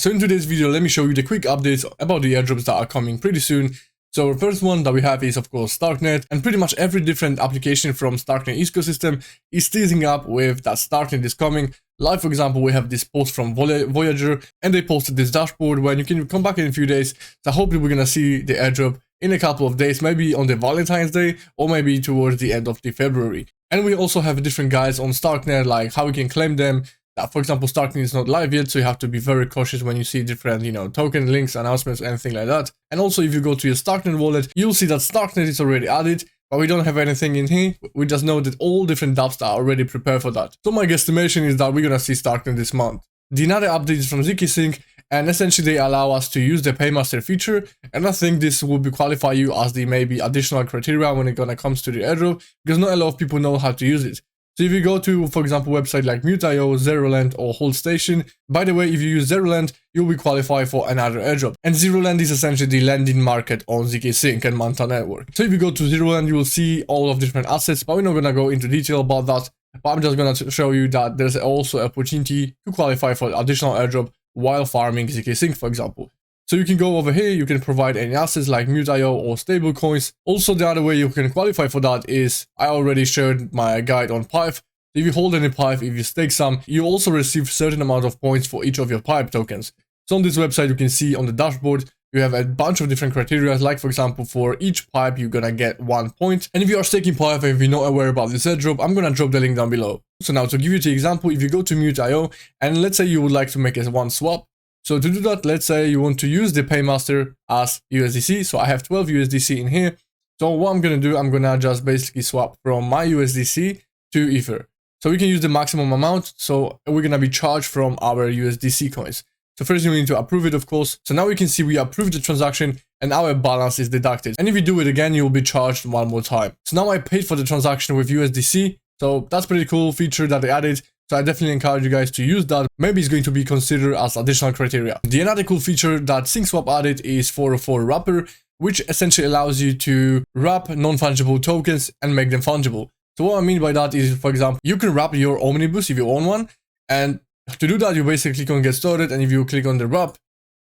So in today's video, let me show you the quick updates about the airdrops that are coming pretty soon. So the first one that we have is of course Starknet, and pretty much every different application from Starknet ecosystem is teasing up with that Starknet is coming. Like for example, we have this post from Voyager, and they posted this dashboard where you can come back in a few days. So hopefully we're gonna see the airdrop in a couple of days, maybe on the Valentine's Day or maybe towards the end of the February. And we also have different guides on Starknet, like how we can claim them. For example, Starknet is not live yet, so you have to be very cautious when you see different, token links, announcements, anything like that. And also, if you go to your Starknet wallet, you'll see that Starknet is already added, but we don't have anything in here. We just know that all different dApps are already prepared for that. So my guesstimation is that we're gonna see Starknet this month. The another update is from zkSync, and essentially they allow us to use the Paymaster feature, and I think this will qualify you as the maybe additional criteria when it comes to the airdrop, because not a lot of people know how to use it. So if you go to, for example, website like Mute.io, ZeroLand or HoldStation, by the way, if you use ZeroLand, you'll be qualified for another airdrop. And ZeroLand is essentially the lending market on zkSync and Manta network. So if you go to ZeroLand, you will see all of different assets, but we're not gonna go into detail about that. But I'm just gonna show you that there's also an opportunity to qualify for additional airdrop while farming zkSync, for example. So you can go over here, you can provide any assets like Mute.io or stable coins. Also, the other way you can qualify for that is, I already shared my guide on pyth. If you hold any pyth, if you stake some, you also receive certain amount of points for each of your pyth tokens. So on this website, you can see on the dashboard, you have a bunch of different criteria, like for example, for each pyth, you're gonna get 1 point. And if you are staking pyth, and if you're not aware about this airdrop, I'm gonna drop the link down below. So now to give you the example, if you go to Mute.io, and let's say you would like to make one swap. So to do that, let's say you want to use the Paymaster as USDC. So I have 12 USDC in here. So what I'm going to do, I'm going to just basically swap from my USDC to Ether. So we can use the maximum amount. So we're going to be charged from our USDC coins. So first you need to approve it, of course. So now we can see we approved the transaction and our balance is deducted. And if you do it again, you will be charged one more time. So now I paid for the transaction with USDC. So that's pretty cool feature that they added. So I definitely encourage you guys to use that. Maybe it's going to be considered as additional criteria. The another cool feature that SyncSwap added is 404 wrapper, which essentially allows you to wrap non-fungible tokens and make them fungible. So what I mean by that is, for example, you can wrap your omnibus if you own one. And to do that, you basically can get started. And if you click on the wrap,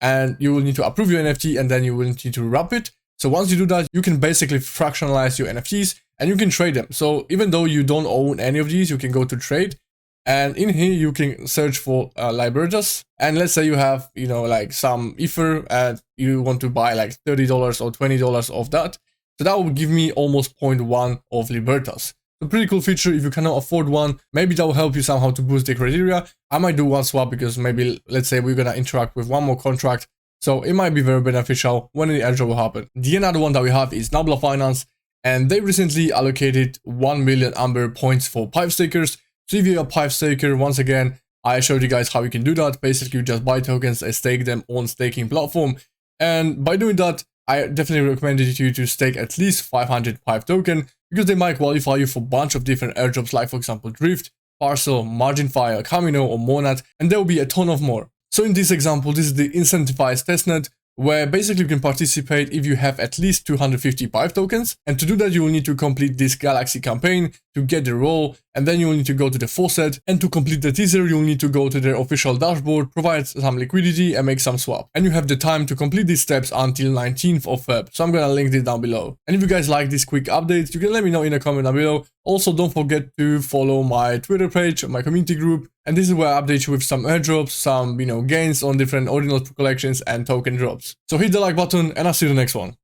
and you will need to approve your NFT, and then you will need to wrap it. So once you do that, you can basically fractionalize your NFTs and you can trade them. So even though you don't own any of these, you can go to trade. And in here, you can search for Libertas. And let's say you have, like some Ether and you want to buy like $30 or $20 of that. So that will give me almost 0.1 of Libertas. So pretty cool feature. If you cannot afford one, maybe that will help you somehow to boost the criteria. I might do one swap because maybe, let's say we're going to interact with one more contract. So it might be very beneficial when the airdrop will happen. The another one that we have is Nabla Finance. And they recently allocated 1 million Amber points for pyth stakers. So if you're a pyth staker, once again, I showed you guys how you can do that. Basically, you just buy tokens and stake them on staking platform. And by doing that, I definitely recommend you to stake at least 500 pyth token, because they might qualify you for a bunch of different airdrops, like for example, Drift, Parcel, Margin Fire, Camino, or Monad, and there will be a ton of more. So in this example, this is the incentivized testnet, where basically you can participate if you have at least 250 pyth tokens. And to do that, you will need to complete this Galaxy campaign to get the role, and then you will need to go to the faucet, and to complete the teaser, you will need to go to their official dashboard, provide some liquidity, and make some swap. And you have the time to complete these steps until 19th of Feb. So I'm gonna link this down below. And if you guys like these quick updates, you can let me know in a comment down below. Also, don't forget to follow my Twitter page, my community group, and this is where I update you with some airdrops, some gains on different ordinals collections and token drops. So hit the like button, and I'll see you in the next one.